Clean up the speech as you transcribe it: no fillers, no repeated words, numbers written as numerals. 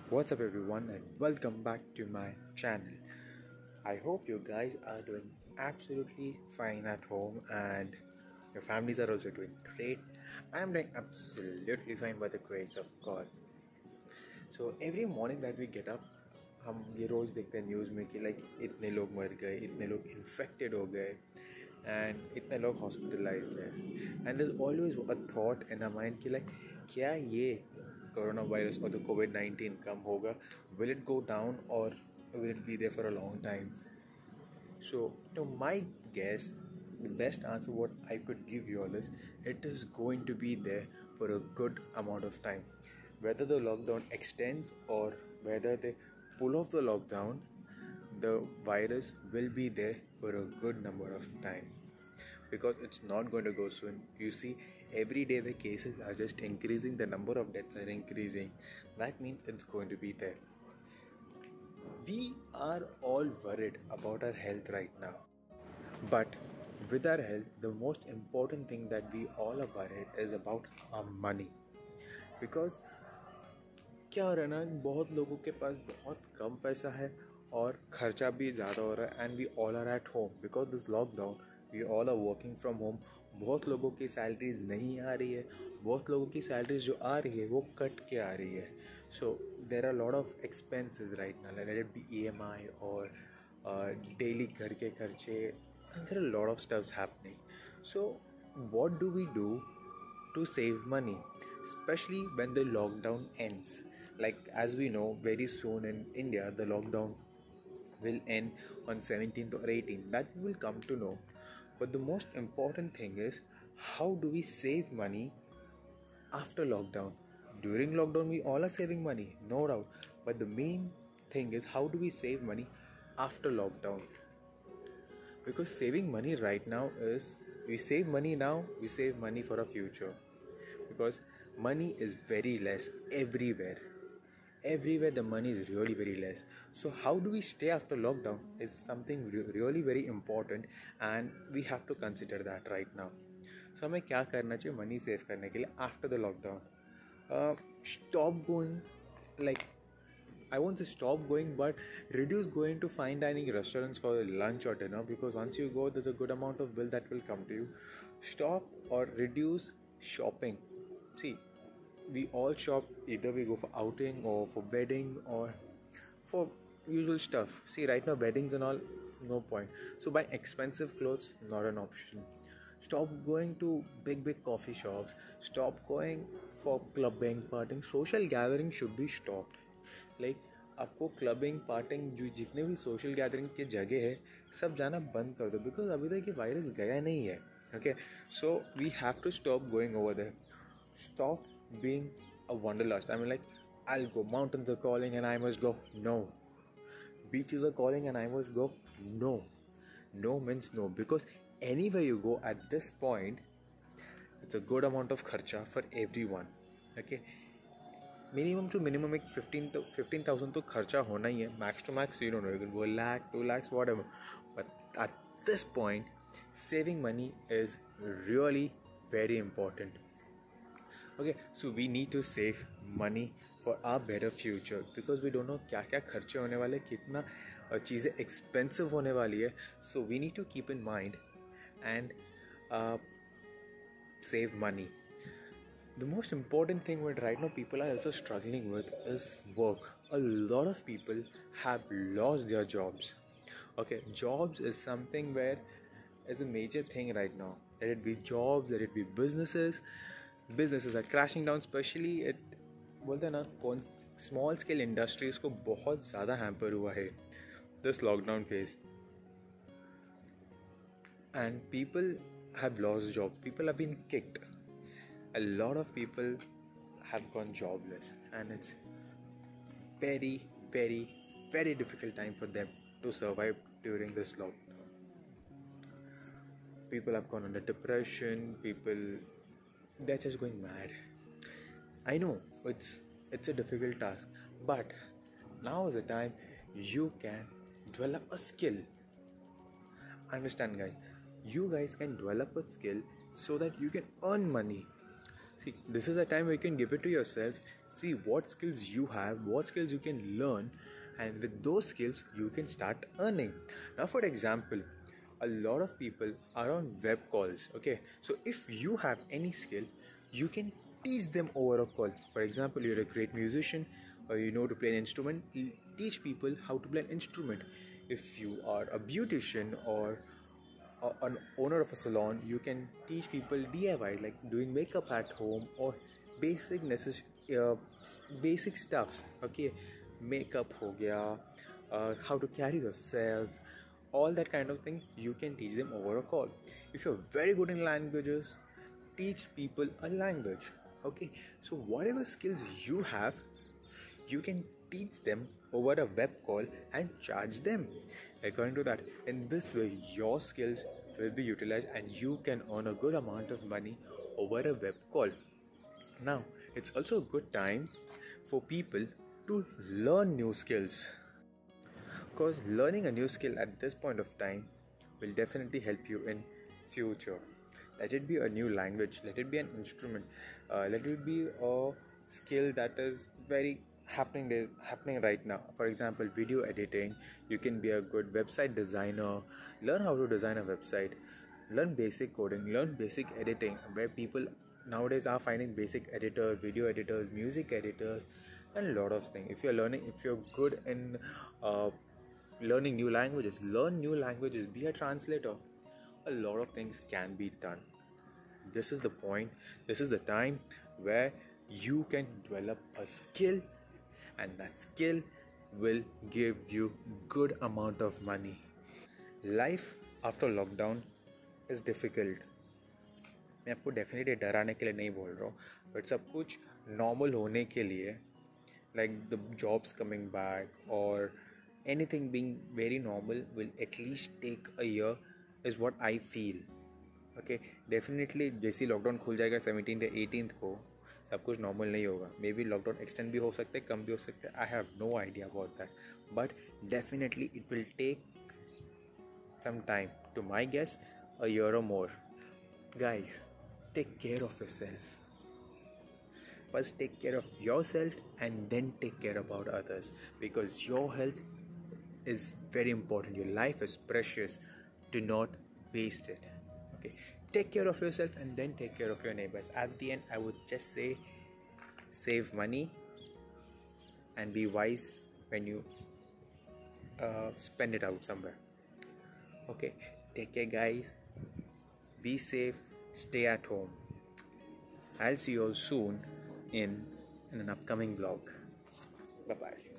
What's up, everyone, and welcome back to my channel. I hope you guys are doing absolutely fine at home and your families are also doing great. I'm doing absolutely fine by the grace of God. So every morning that we get up, हम ये रोज़ देखते हैं news में कि like इतने लोग मर गए, इतने लोग इन्फेक्टेड हो गए एंड इतने लोग हॉस्पिटलाइज्ड हैं and there's always a thought in our mind कि लाइक क्या ये कोरोना वायरस और द COVID-19 कम होगा, will it go down or will it be there for a long time? So to my guess, the best answer what I could give you all is it is going to be there for a good amount of time. Whether the lockdown extends or whether they pull off the lockdown, the virus will be there for a good number of time because it's not going to go soon. You see, every day the cases are just increasing, the number of deaths are increasing. That means it's going to be there. We are all worried about our health right now, but with our health, the most important thing that we all are worried is about our money. Because क्या हो रहा है ना, बहुत लोगों के पास बहुत कम पैसा है और खर्चा भी ज़्यादा हो रहा है and we all are at home because this lockdown we all are working from home. बहुत लोगों की सैलरीज नहीं आ रही है, बहुत लोगों की सैलरीज जो आ रही है वो कट के आ रही है. So there are lot of expenses right now, let it be EMI और डेली घर के खर्चे. There are lot of stuffs happening. So what do we do to save money, especially when the lockdown ends? Like, as we know, very soon in India the lockdown will end on 17th or 18th, that we will come to know. But the most important thing is, how do we save money after lockdown? During lockdown we all are saving money, no doubt, but the main thing is how do we save money after lockdown? Because saving money right now is, we save money now, we save money for our future, because money is very less everywhere the money is really very less. So how do we stay after lockdown is something really very important and we have to consider that right now. So हमें क्या करना चाहिए money save करने के लिए after the lockdown? Stop going, like, I won't say stop going, but reduce going to fine dining restaurants for lunch or dinner, because once you go there's a good amount of bill that will come to you. Stop or reduce shopping. See, we all shop, either we go for outing or for wedding or for usual stuff. See, right now weddings and all, no point. So buy expensive clothes, not an option. Stop going to big coffee shops. Stop going for clubbing, partying. Social gathering should be stopped. Like, आपको clubbing parting जो जितने भी social gathering के जगह है सब जाना बंद कर दो, बिकॉज अभी तक ये वायरस गया नहीं है. Okay, so we have to stop going over there. Stop being a wanderlust. I mean, like, I'll go. Mountains are calling and I must go. No. Beaches are calling and I must go. No. No means no. Because anywhere you go at this point, it's a good amount of kharcha for everyone. Okay. Minimum to minimum एक 15,000 तो खर्चा होना ही है. Max to max you don't know, you can go lakh 2 lakhs whatever, but at this point saving money is really very important. Okay, so we need to save money for our better future, because we don't know क्या क्या खर्चे होने वाले, कितना चीज़ें expensive होने वाली है. So we need to keep in mind and save money. The most important thing what right now people are also struggling with is work. A lot of people have lost their jobs. Okay, jobs is something where is a major thing right now. Let it be jobs, let it be businesses. Businesses are crashing down, especially it बोलते हैं ना, कौन small scale industries को बहुत ज़्यादा hamper हुआ है this lockdown phase. And people have lost jobs, people have been kicked. A lot of people have gone jobless and it's very difficult time for them to survive during this lockdown. People have gone under depression, people, they're just going mad. I know it's a difficult task, but now is the time you can develop a skill. Understand, guys, you guys can develop a skill so that you can earn money. See, this is a time where you can give it to yourself, see what skills you have, what skills you can learn, and with those skills you can start earning. Now for example, a lot of people are on web calls. Okay, so if you have any skill, you can teach them over a call. For example, you're a great musician, or you know to play an instrument, teach people how to play an instrument. If you are a beautician or an owner of a salon, you can teach people DIY, like doing makeup at home, or basic basic stuffs. Okay, makeup ho gaya, how to carry yourself, all that kind of thing you can teach them over a call. If you're very good in languages, teach people a language. Okay, so whatever skills you have, you can teach them over a web call and charge them according to that. In this way, your skills will be utilized and you can earn a good amount of money over a web call. Now, it's also a good time for people to learn new skills, because learning a new skill at this point of time will definitely help you in future. Let it be a new language, let it be an instrument, let it be a skill that is very happening right now. For example, video editing. You can be a good website designer, learn how to design a website, learn basic coding, learn basic editing, where people nowadays are finding basic editors, video editors, music editors, and a lot of things. If you're good in learning new languages, learn new languages, be a translator. A lot of things can be done. This is the point, this is the time where you can develop a skill, and that skill will give you good amount of money. Life after lockdown is difficult. मैं आपको definitely डराने के लिए नहीं बोल रहा हूँ, but सब कुछ नॉर्मल होने के लिए, like the jobs coming back or anything being very normal, will at least take a year, is what I feel. Okay, definitely जैसे ही लॉकडाउन खुल जाएगा 17 या 18 को, सब कुछ नॉर्मल नहीं होगा. मे बी लॉकडाउन एक्सटेंड भी हो सकता है, कम भी हो सकता है. I have no idea about that, but definitely it will take some time, to my guess a year or more. Guys, take care of yourself. First take care of yourself and then take care about others, because your health is very important. Your life is precious. Do not waste it. Okay, take care of yourself and then take care of your neighbors. At the end, I would just say, save money and be wise when you spend it out somewhere. Okay, take care guys, be safe, stay at home. I'll see you all soon in an upcoming vlog. Bye bye.